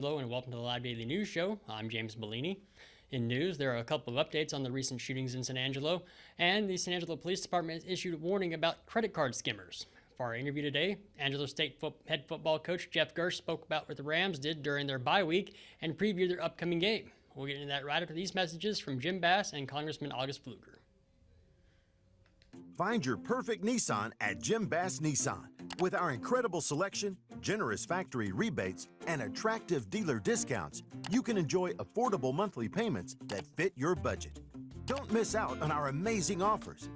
Hello and welcome to the Live Daily News Show. I'm James Bellini. In news, there are a couple of updates on the recent shootings in San Angelo, and the San Angelo Police Department has issued a warning about credit card skimmers. For our interview today, Angelo State head football coach Jeff Girsh spoke about what the Rams did during their bye week and previewed their upcoming game. We'll get into that right after these messages from Jim Bass and Congressman August Pfluger. Find your perfect Nissan at Jim Bass Nissan. With our incredible selection, generous factory rebates, and attractive dealer discounts, you can enjoy affordable monthly payments that fit your budget. Don't miss out on our amazing offers,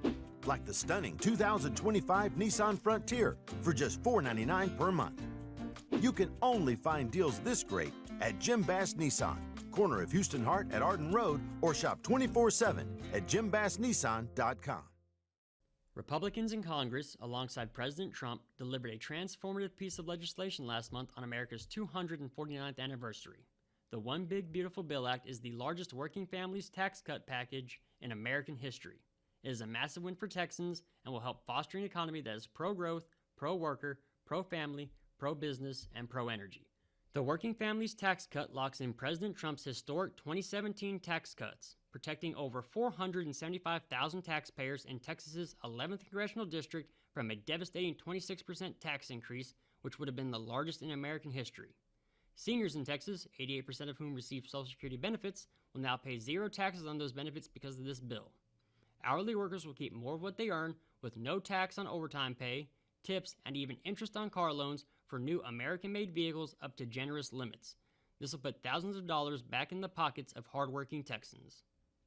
like the stunning 2025 Nissan Frontier for just $499 per month. You can only find deals this great at Jim Bass Nissan, corner of Houston Hart at Arden Road, or shop 24/7 at jimbassnissan.com. Republicans in Congress, alongside President Trump, delivered a transformative piece of legislation last month on America's 249th anniversary. The One Big Beautiful Bill Act is the largest working families tax cut package in American history. It is a massive win for Texans and will help foster an economy that is pro-growth, pro-worker, pro-family, pro-business, and pro-energy. The Working Families Tax Cut locks in President Trump's historic 2017 tax cuts, protecting over 475,000 taxpayers in Texas's 11th Congressional District from a devastating 26% tax increase, which would have been the largest in American history. Seniors in Texas, 88% of whom receive Social Security benefits, will now pay zero taxes on those benefits because of this bill. Hourly workers will keep more of what they earn, with no tax on overtime pay, tips, and even interest on car loans for new American-made vehicles up to generous limits. This will put thousands of dollars back in the pockets of hardworking Texans.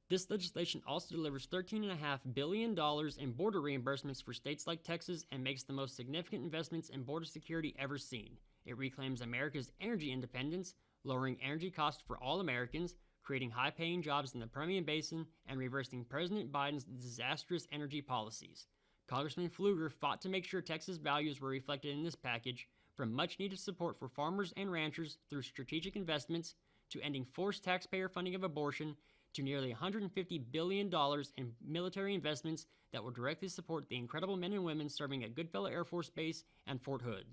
This legislation also delivers $13.5 billion in border reimbursements for states like Texas and makes the most significant investments in border security ever seen. It reclaims America's energy independence, lowering energy costs for all Americans, creating high-paying jobs in the Permian Basin, and reversing President Biden's disastrous energy policies. Congressman Pfluger fought to make sure Texas values were reflected in this package, from much-needed support for farmers and ranchers through strategic investments, to ending forced taxpayer funding of abortion, to nearly $150 billion in military investments that will directly support the incredible men and women serving at Goodfellow Air Force Base and Fort Hood.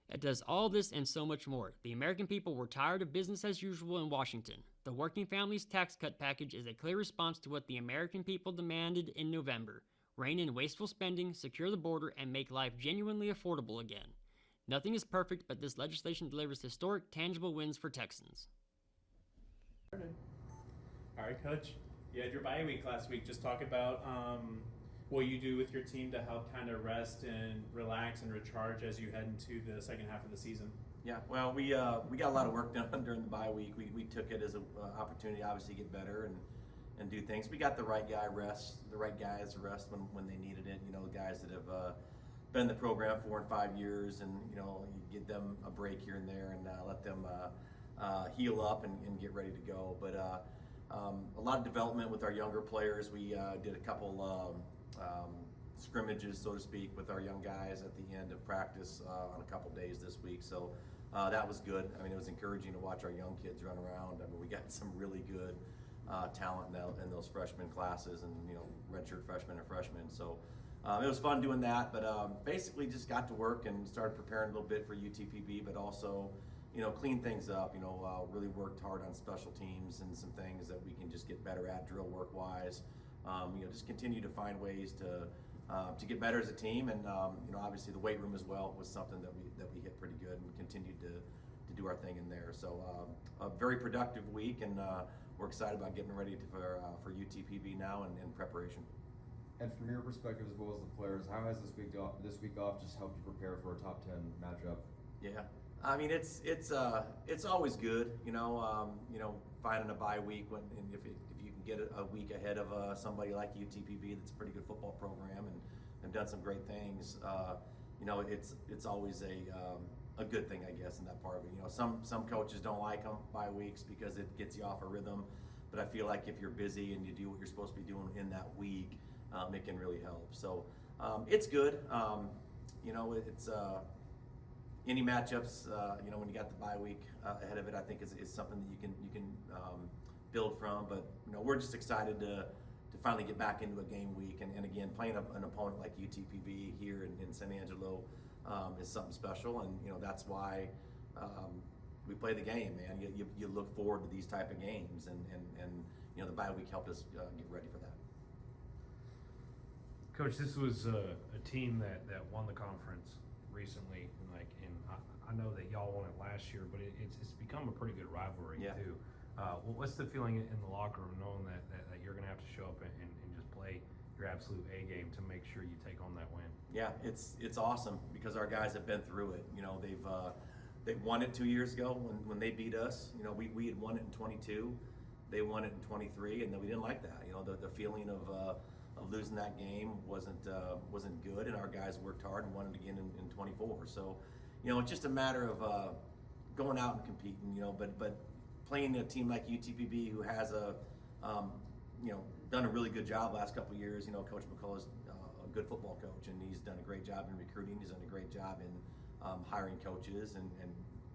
It does all this and so much more. The American people were tired of business as usual in Washington. The Working Families Tax Cut package is a clear response to what the American people demanded in November: rein in wasteful spending, secure the border, and make life genuinely affordable again. Nothing is perfect, but this legislation delivers historic, tangible wins for Texans. All right, Coach. You had your bye week last week. Just talk about what you do with your team to help kind of rest and relax and recharge as you head into the second half of the season. Yeah, well, we got a lot of work done during the bye week. We took it as an opportunity, obviously, to get better and do things. We got the right guys rest when they needed it. You know, the guys that have been in the program 4 and 5 years, and you know, you give them a break here and there and let them heal up and get ready to go. But a lot of development with our younger players. We did a couple scrimmages, so to speak, with our young guys at the end of practice on a couple days this week. So that was good. I mean, it was encouraging to watch our young kids run around. I mean, we got some really good talent in those freshman classes, and you know, redshirt freshmen and freshmen. So it was fun doing that. But basically, just got to work and started preparing a little bit for UTPB, but also, you know, clean things up. You know, really worked hard on special teams and some things that we can just get better at drill work wise. You know, just continue to find ways to get better as a team, and you know, obviously the weight room as well was something that we hit pretty good and continued to do our thing in there. So a very productive week, and we're excited about getting ready for UTPB now and in preparation. And from your perspective as well as the players, how has this week off just helped you prepare for a top 10 matchup? Yeah, I mean, it's always good, you know, finding a bye week when, and if you can get a week ahead of somebody like UTPB, that's a pretty good football program and have done some great things. You know, it's always a good thing, I guess, in that part of it. You know, some coaches don't like them bye weeks because it gets you off a rhythm, but I feel like if you're busy and you do what you're supposed to be doing in that week, it can really help. So it's good. You know, it's any matchups, you know, when you got the bye week ahead of it, I think is something that you can build from. But you know, we're just excited to finally get back into a game week, and again, playing an opponent like UTPB here in San Angelo is something special, and you know, that's why we play the game, man. You look forward to these type of games, and you know, the bye week helped us get ready for that. Coach, this was a team that won the conference recently, and I know that y'all won it last year, but it's become a pretty good rivalry too. What's the feeling in the locker room knowing that you're going to have to show up and just play your absolute A game to make sure you take on that win? Yeah, it's awesome because our guys have been through it. You know, they've won it 2 years ago when they beat us. You know, we had won it in 22, they won it in 23, and then we didn't like that. You know, the feeling of losing that game wasn't good, and our guys worked hard and won it again in 24. So, you know, it's just a matter of going out and competing. You know, but playing a team like UTPB, who has you know, done a really good job last couple of years. You know, Coach McCullough's a good football coach, and he's done a great job in recruiting. He's done a great job in hiring coaches and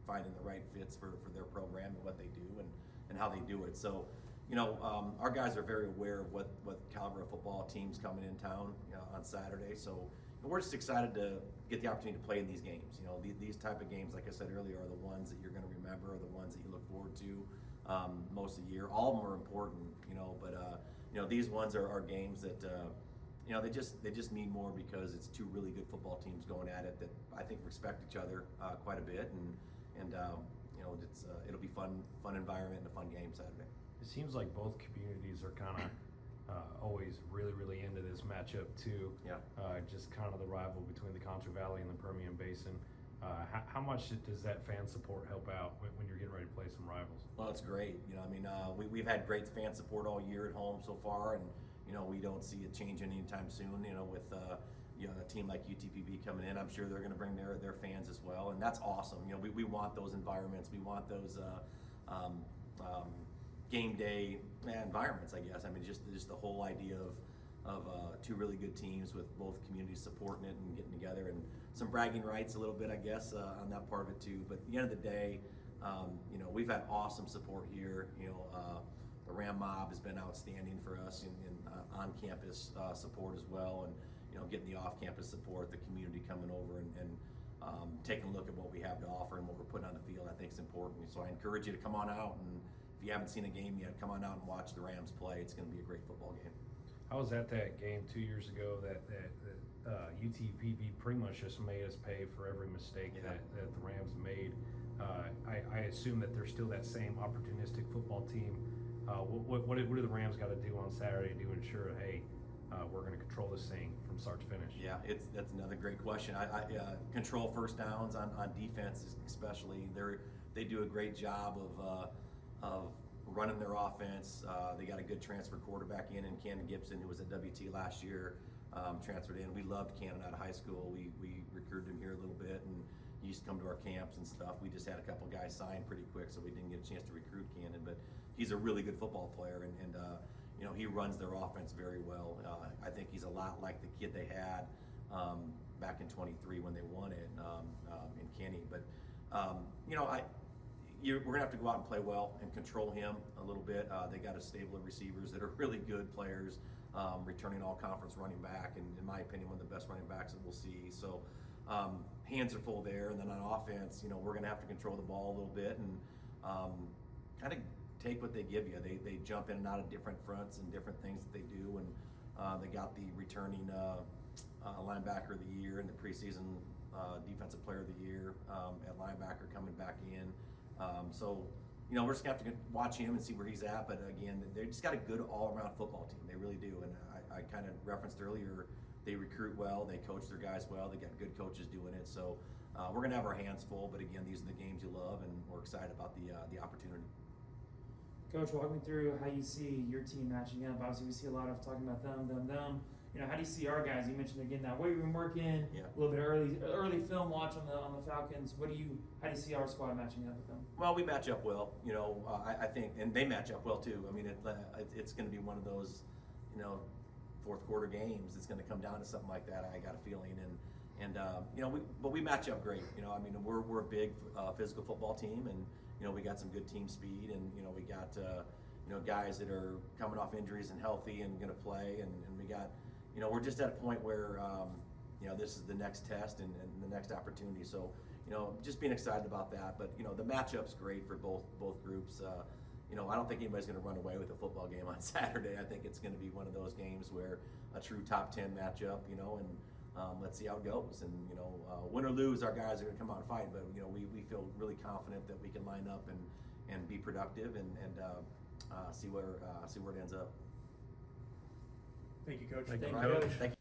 finding the right fits for their program and what they do and how they do it. So, you know, our guys are very aware of what caliber of football teams coming in town, you know, on Saturday. So we're just excited to get the opportunity to play in these games. You know, these type of games, like I said earlier, are the ones that you're going to remember, are the ones that you look forward to most of the year. All of them are important, you know, but you know, these ones are games that you know, they just mean more because it's two really good football teams going at it that I think respect each other quite a bit, and you know, it'll be fun environment and a fun game Saturday. It seems like both communities are kind of always really into this matchup too. Yeah. Just kind of the rival between the Contra Valley and the Permian Basin. How much does that fan support help out when you're getting ready to play some rivals? Well, it's great. You know, I mean, we've had great fan support all year at home so far, and you know, we don't see it changing anytime soon. You know, with you know, a team like UTPB coming in, I'm sure they're going to bring their fans as well, and that's awesome. You know, we want those environments. We want those game day environments, I guess. I mean, just the whole idea of two really good teams with both communities supporting it and getting together, and some bragging rights a little bit, I guess, on that part of it too. But at the end of the day, you know, we've had awesome support here. You know, the Ram Mob has been outstanding for us in on-campus support as well, and you know, getting the off-campus support, the community coming over and taking a look at what we have to offer and what we're putting on the field, I think is important. So I encourage you to come on out, and if you haven't seen a game yet, come on out and watch the Rams play. It's going to be a great football game. I was at that game 2 years ago that UTPB pretty much just made us pay for every mistake that the Rams made. I assume that they're still that same opportunistic football team. What do the Rams got to do on Saturday to ensure, hey, we're going to control this thing from start to finish? Yeah, that's another great question. I control first downs on defense, especially. They do a great job of running their offense. They got a good transfer quarterback in Cannon Gibson, who was at WT last year, transferred in. We loved Cannon out of high school. We recruited him here a little bit, and he used to come to our camps and stuff. We just had a couple guys sign pretty quick, so we didn't get a chance to recruit Cannon, but he's a really good football player, and you know, he runs their offense very well. I think he's a lot like the kid they had back in 23 when they won it in Kenny. But you know, we're gonna have to go out and play well and control him a little bit. They got a stable of receivers that are really good players, returning all conference running back, and in my opinion, one of the best running backs that we'll see. So hands are full there, and then on offense, you know, we're gonna have to control the ball a little bit and kind of take what they give you. They jump in and out of different fronts and different things that they do, and they got the returning linebacker of the year and the preseason defensive player of the year at linebacker coming back in. So, you know, we're just gonna have to watch him and see where he's at. But again, they just got a good all-around football team. They really do. And I kind of referenced earlier, they recruit well, they coach their guys well, they got good coaches doing it. So we're gonna have our hands full. But again, these are the games you love, and we're excited about the opportunity. Coach, walk me through how you see your team matching up. Obviously, we see a lot of talking about them. You know, how do you see our guys? You mentioned again that weight room working, a little bit of early film watch on the Falcons. How do you see our squad matching up with them? Well, we match up well. You know, I think, and they match up well too. I mean, it's going to be one of those, you know, fourth quarter games. It's going to come down to something like that. I got a feeling, and you know, we match up great. You know, I mean, we're a big physical football team, and you know, we got some good team speed, and you know, we got you know, guys that are coming off injuries and healthy and going to play, and we got, you know, we're just at a point where you know, this is the next test and the next opportunity. So, you just being excited about that. But the matchup's great for both groups. I don't think anybody's going to run away with a football game on Saturday. I think it's going to be one of those games where a true top 10 matchup, and let's see how it goes. And win or lose, our guys are going to come out and fight. But we feel really confident that we can line up and be productive and see where it ends up. Thank you, Coach. Thank you, Ryan. Coach. Thank you.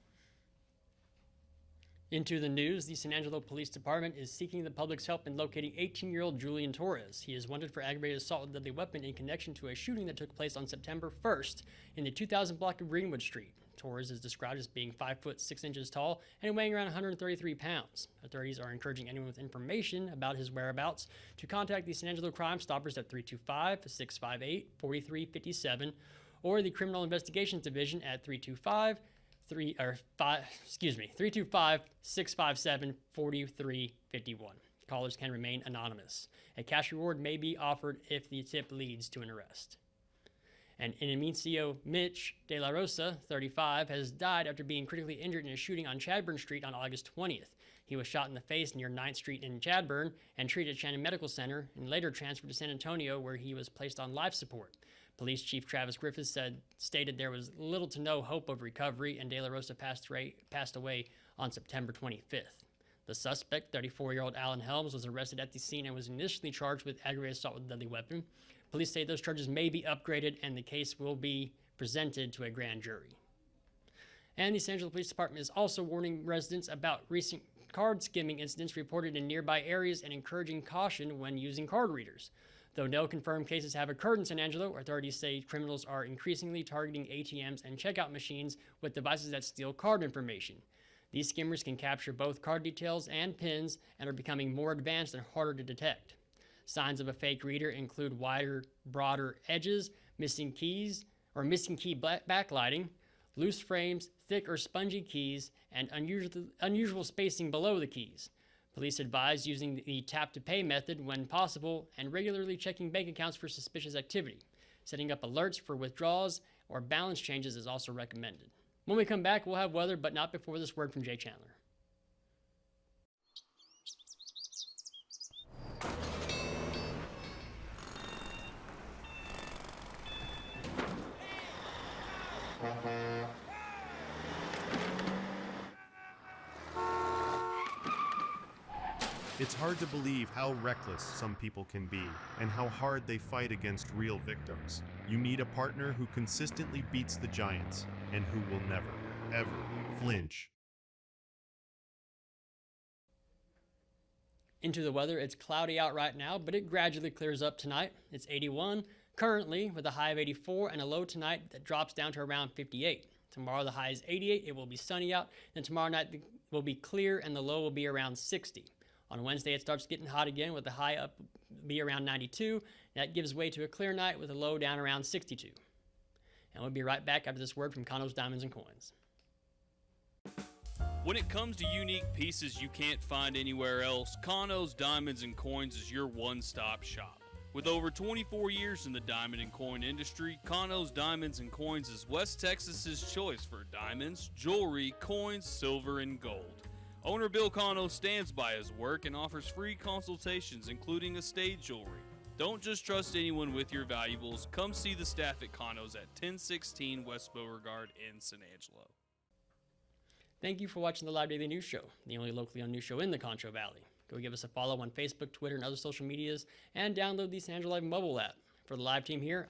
Into the news, the San Angelo Police Department is seeking the public's help in locating 18-year-old Julian Torres. He is wanted for aggravated assault with a deadly weapon in connection to a shooting that took place on September 1st in the 2000 block of Greenwood Street. Torres is described as being 5 foot 6 inches tall and weighing around 133 pounds. Authorities are encouraging anyone with information about his whereabouts to contact the San Angelo Crime Stoppers at 325-658-4357 or the Criminal Investigations Division at 325-657-4351. Callers can remain anonymous. A cash reward may be offered if the tip leads to an arrest. And Inicio Mitch De La Rosa, 35, has died after being critically injured in a shooting on Chadbourne Street on August 20th. He was shot in the face near 9th Street in Chadbourne and treated at Shannon Medical Center and later transferred to San Antonio, where he was placed on life support. Police Chief Travis Griffiths stated there was little to no hope of recovery, and De La Rosa passed away on September 25th. The suspect, 34-year-old Alan Helms, was arrested at the scene and was initially charged with aggravated assault with a deadly weapon. Police say those charges may be upgraded and the case will be presented to a grand jury. And the San Angelo Police Department is also warning residents about recent card skimming incidents reported in nearby areas and encouraging caution when using card readers. Though no confirmed cases have occurred in San Angelo, authorities say criminals are increasingly targeting ATMs and checkout machines with devices that steal card information. These skimmers can capture both card details and PINs and are becoming more advanced and harder to detect. Signs of a fake reader include wider, broader edges, missing key backlighting, loose frames, thick or spongy keys, and unusual spacing below the keys. Police advise using the tap-to-pay method when possible and regularly checking bank accounts for suspicious activity. Setting up alerts for withdrawals or balance changes is also recommended. When we come back, we'll have weather, but not before this word from Jay Chandler. It's hard to believe how reckless some people can be and how hard they fight against real victims. You need a partner who consistently beats the giants and who will never, ever flinch. Into the weather, it's cloudy out right now, but it gradually clears up tonight. It's 81 currently with a high of 84 and a low tonight that drops down to around 58. Tomorrow the high is 88, it will be sunny out. Then tomorrow night will be clear and the low will be around 60. On Wednesday, it starts getting hot again with the high up be around 92. That gives way to a clear night with a low down around 62. And we'll be right back after this word from Conno's Diamonds and Coins. When it comes to unique pieces you can't find anywhere else, Conno's Diamonds and Coins is your one-stop shop. With over 24 years in the diamond and coin industry, Conno's Diamonds and Coins is West Texas's choice for diamonds, jewelry, coins, silver, and gold. Owner Bill Conno stands by his work and offers free consultations, including estate jewelry. Don't just trust anyone with your valuables. Come see the staff at Conno's at 1016 West Beauregard in San Angelo. Thank you for watching the Live Daily News Show, the only locally owned news show in the Concho Valley. Go give us a follow on Facebook, Twitter, and other social medias, and download the San Angelo Live mobile app. For the live team here,